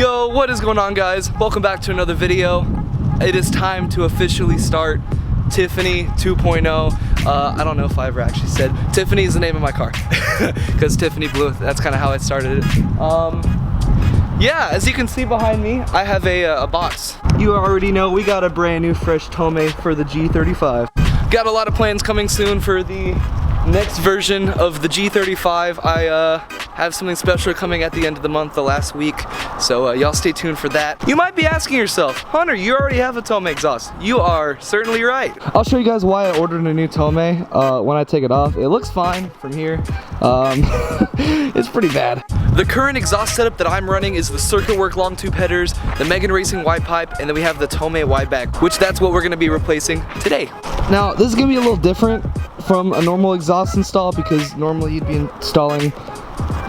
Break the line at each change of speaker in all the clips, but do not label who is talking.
Yo, what is going on, guys? Welcome back to another video. It is time to officially start Tiffany 2.0. I don't know if I ever actually said Tiffany is the name of my car because Tiffany Blue, that's kind of how I started it. Yeah, as you can see behind me, I have a box. You already know we got a brand new fresh Tomei for the G35. Got a lot of plans coming soon for the next version of the G35. I have something special coming at the end of the month, the last week, so y'all stay tuned for that. You might be asking yourself, Hunter, you already have a Tomei exhaust. You are certainly right. I'll show you guys why I ordered a new Tomei when I take it off. It looks fine from here. It's pretty bad. The current exhaust setup that I'm running is the Circuit Work Longtube headers, the Megan Racing wide pipe, and then we have the Tomei wide back, which that's what we're gonna be replacing today. Now, this is gonna be a little different from a normal exhaust install because normally you'd be installing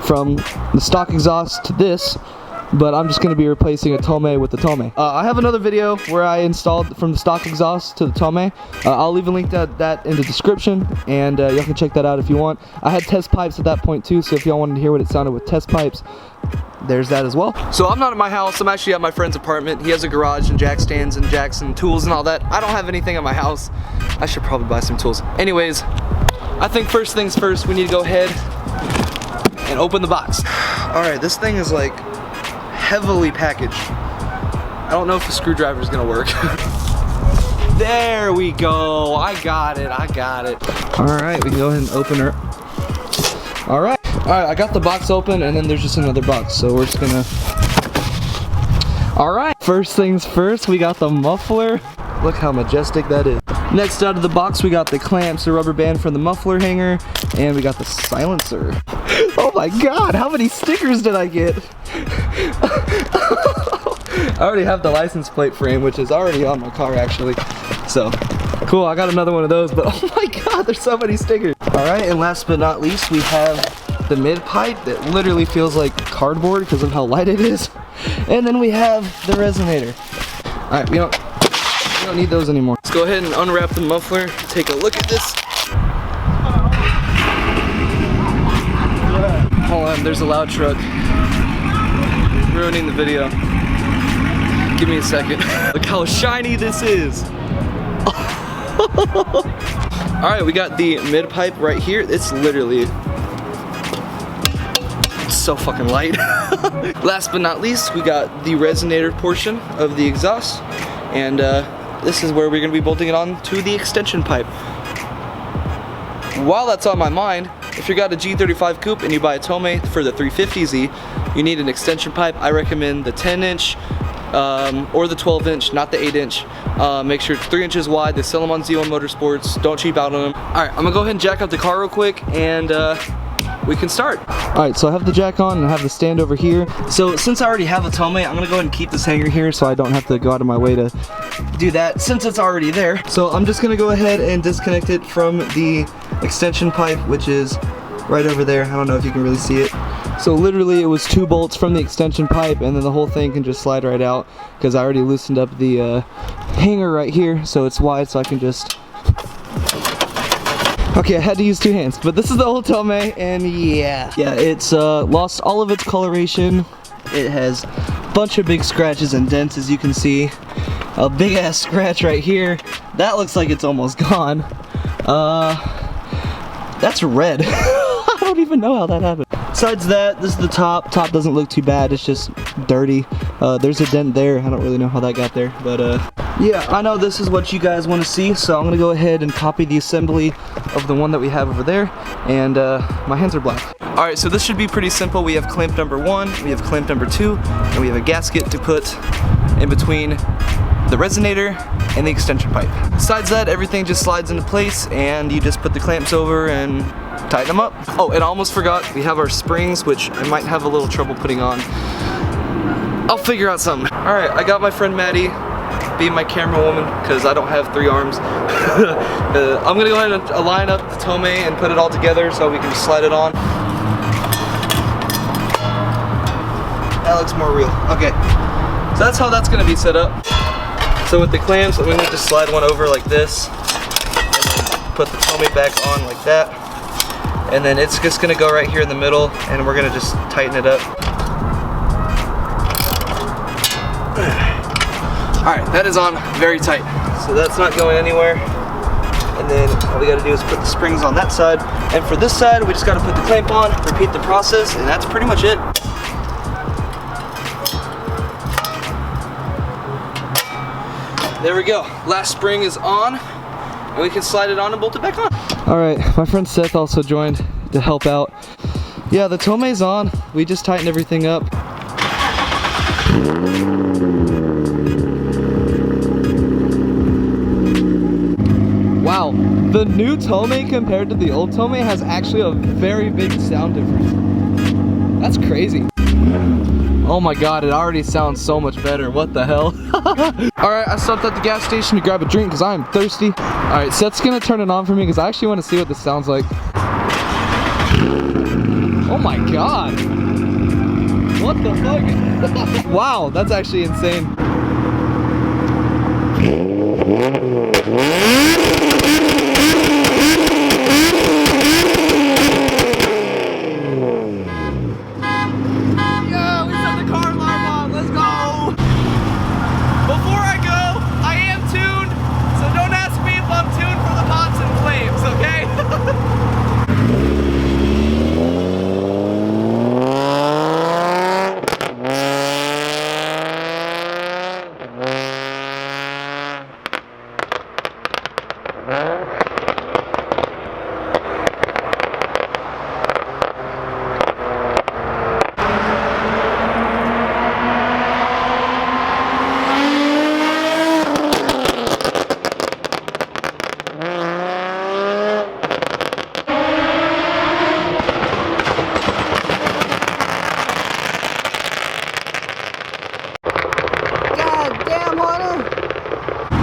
from the stock exhaust to this, but I'm just going to be replacing a Tomei with the Tomei. I have another video where I installed from the stock exhaust to the Tomei. I'll leave a link to that in the description, and y'all can check that out if you want. I had test pipes at that point too, so if y'all wanted to hear what it sounded with test pipes, there's that as well. So I'm not at my house, I'm actually at my friend's apartment. He has a garage and jack stands and jacks and tools and all that. I don't have anything at my house. I should probably buy some tools. Anyways, I think first things first, we need to go ahead and open the box. All right, this thing is like heavily packaged. I don't know if the screwdriver is gonna work. There we go, I got it. All right, we can go ahead and open her. All right, I got the box open and then there's just another box, so we're just gonna. All right, first things first, we got the muffler. Look how majestic that is. Next out of the box, we got the clamps, the rubber band from the muffler hanger, and we got the silencer. Oh my god, how many stickers did I get? I already have the license plate frame, which is already on my car actually. So, cool, I got another one of those, but oh my god, there's so many stickers. All right, and last but not least, we have the mid pipe that literally feels like cardboard because of how light it is. And then we have the resonator. All right, we don't need those anymore. Let's go ahead and unwrap the muffler, take a look at this. Hold on, there's a loud truck. Ruining the video. Give me a second. Look how shiny this is. Alright, we got the mid pipe right here. It's literally so fucking light. Last but not least, we got the resonator portion of the exhaust. And this is where we're going to be bolting it on to the extension pipe. While that's on my mind, if you got a G35 coupe and you buy a Tomei for the 350Z, you need an extension pipe. I recommend the 10-inch or the 12-inch, not the 8-inch. Make sure it's 3 inches wide. They sell them on Z1 Motorsports. Don't cheap out on them. All right, I'm gonna go ahead and jack up the car real quick and we can start. All right, so I have the jack on and I have the stand over here. So since I already have a Tomei, I'm gonna go ahead and keep this hanger here so I don't have to go out of my way to do that since it's already there. So I'm just gonna go ahead and disconnect it from the extension pipe, which is right over there. I don't know if you can really see it. So literally it was 2 bolts from the extension pipe and then the whole thing can just slide right out because I already loosened up the hanger right here so it's wide so I can just. Okay, I had to use 2 hands, but this is the old Tomei, and yeah, it's lost all of its coloration. It has a bunch of big scratches and dents, as you can see. A big ass scratch right here. That looks like it's almost gone. That's red. I don't even know how that happened. Besides that, this is the top. Top doesn't look too bad, it's just dirty. There's a dent there, I don't really know how that got there, but yeah, I know this is what you guys want to see, so I'm gonna go ahead and copy the assembly of the one that we have over there, and my hands are black. Alright, so this should be pretty simple. We have clamp number 1, we have clamp number 2, and we have a gasket to put in between the resonator and the extension pipe. Besides that, everything just slides into place, and you just put the clamps over and tighten them up. Oh, and I almost forgot, we have our springs, which I might have a little trouble putting on. I'll figure out something. Alright, I got my friend Maddie being my camera woman because I don't have 3 arms. I'm gonna go ahead and align up the Tomei and put it all together so we can just slide it on. That looks more real. Okay, so that's how that's gonna be set up. So with the clamps, I'm gonna just slide one over like this, and then put the Tomei back on like that, and then it's just gonna go right here in the middle, and we're gonna just tighten it up. Alright, that is on very tight. So that's not going anywhere. And then all we gotta do is put the springs on that side. And for this side, we just gotta put the clamp on, repeat the process, and that's pretty much it. There we go. Last spring is on, and we can slide it on and bolt it back on. Alright, my friend Seth also joined to help out. Yeah, the Tomei's on. We just tightened everything up. Wow, the new Tomei compared to the old Tomei has actually a very big sound difference. That's crazy. Oh my god, it already sounds so much better. What the hell? Alright, I stopped at the gas station to grab a drink because I am thirsty. Alright, Seth's gonna turn it on for me because I actually want to see what this sounds like. Oh my god. What the fuck? Wow, that's actually insane.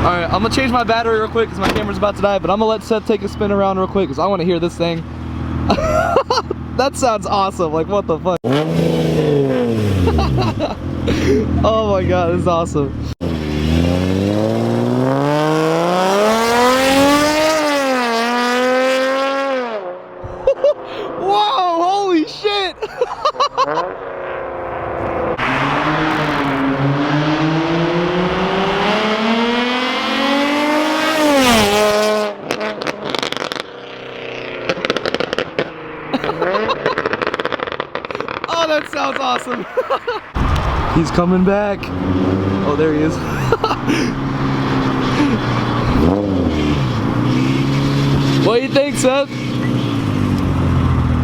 Alright, I'm gonna change my battery real quick because my camera's about to die, but I'm gonna let Seth take a spin around real quick because I want to hear this thing. That sounds awesome, like what the fuck? Oh my god, this is awesome. Whoa, holy shit! Oh, that sounds awesome. He's coming back. Oh, there he is. What do you think, Seth?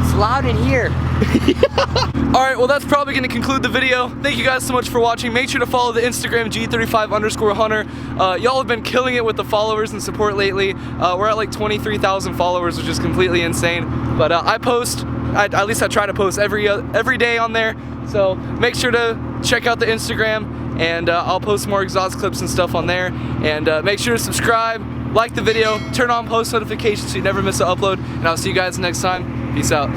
It's loud in here.
Alright, well that's probably going to conclude the video. Thank you guys so much for watching. Make sure to follow the Instagram G35_Hunter. Y'all have been killing it with the followers and support lately. We're at like 23,000 followers, which is completely insane. But I post, at least I try to post every day on there. So make sure to check out the Instagram, and I'll post more exhaust clips and stuff on there. And make sure to subscribe, like the video, turn on post notifications so you never miss an upload. And I'll see you guys next time. Peace out.